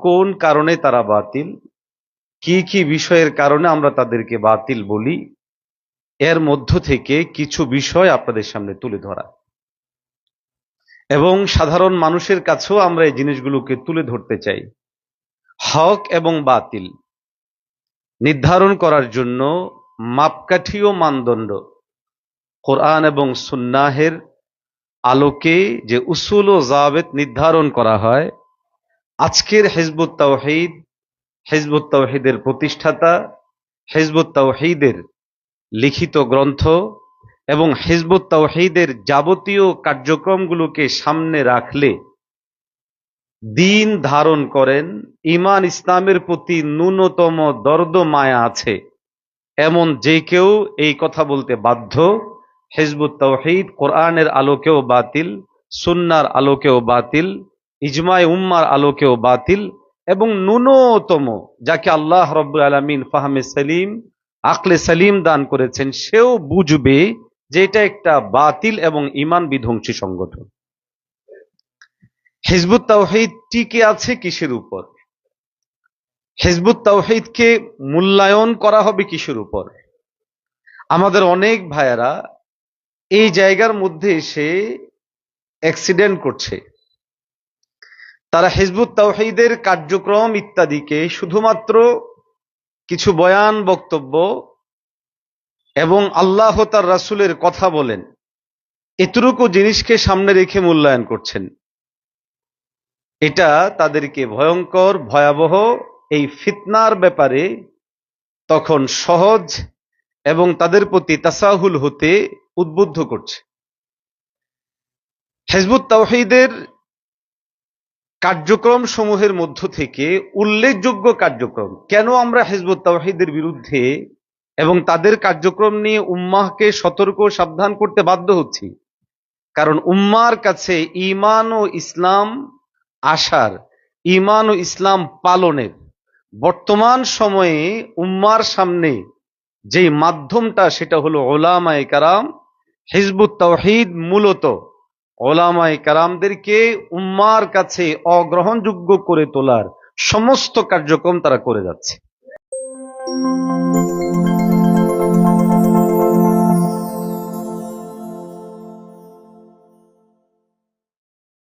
কোন কারণে তারা বাতিল, কি কি বিষয়ের কারণে আমরা তাদেরকে বাতিল বলি, এর মধ্য থেকে কিছু বিষয় আপনাদের সামনে তুলে ধরা এবং সাধারণ মানুষের কাছেও আমরা এই জিনিসগুলোকে তুলে ধরতে চাই। হক এবং বাতিল নির্ধারণ করার জন্য মাপকাঠি ও মানদণ্ড কোরআন এবং সুন্নাহের আলোকে যে উসুল ও জাবেত নির্ধারণ করা হয়, আজকের হিজবুত তাওহীদের প্রতিষ্ঠাতা, হিজবুত তাওহীদের লিখিত গ্রন্থ এবং হিজবুত তাওহীদের যাবতীয় কার্যক্রমগুলোকে সামনে রাখলে দিন ধারণ করেন, ঈমান ইসলামের প্রতি ন্যূনতম দর্দ মায়া আছে এমন যে কেউ এই কথা বলতে বাধ্য, হিজবুত তাওহীদ কোরআনের আলোকেও বাতিল, সুন্নাহর আলোকেও বাতিল, ইজমায়ে উম্মার আলোকেও বাতিল, এবং ন্যূনতম যাকে আল্লাহ রাব্বুল আলামিন ফাহমে সালিম, আকলে সালিম দান করেছেন, সেও বুঝবে যে এটা একটা বাতিল এবং ঈমান বিধ্বংসী সংগঠন। হিজবুত তাওহীদ টিকে আছে কিসের উপর? হিজবুত তাওহীদকে মূল্যায়ন করা হবে কিসের উপর? আমাদের অনেক ভাইয়েরা এই জায়গার মধ্যে এসে অ্যাক্সিডেন্ট করছে। তারা হিজবুত তাওহীদের কার্যক্রম ইত্যাদিকে শুধুমাত্র কিছু বয়ান, বক্তব্য এবং আল্লাহ তার রাসূলের কথা বলেন, এতটুকু জিনিসকে সামনে রেখে মূল্যায়ন করছেন। এটা তাদেরকে ভয়ঙ্কর, ভয়াবহ এই ফিতনার ব্যাপারে তখন সহজ এবং তাদের প্রতি তাসাহুল হতে উদ্বুদ্ধ করছে। হিজবুত তাওহীদের কার্যক্রম সমূহের মধ্য থেকে উল্লেখযোগ্য কার্যক্রম, কেন আমরা হিজবুত তাওহীদের বিরুদ্ধে এবং তাদের কার্যক্রম নিয়ে উম্মাহকে সতর্ক সাবধান করতে বাধ্য হচ্ছি? কারণ উম্মার কাছে ঈমান ও ইসলাম আসার, ঈমান ও ইসলাম পালনের বর্তমান সময়ে উম্মার সামনে যেই মাধ্যমটা, সেটা হলো উলামায়ে কেরাম। হিজবুত তাওহীদ মূলত উলামায়ে কেরামদেরকে উম্মার কাছে অগ্রহণযোগ্য করে তোলার সমস্ত কার্যক্রম তারা করে যাচ্ছে।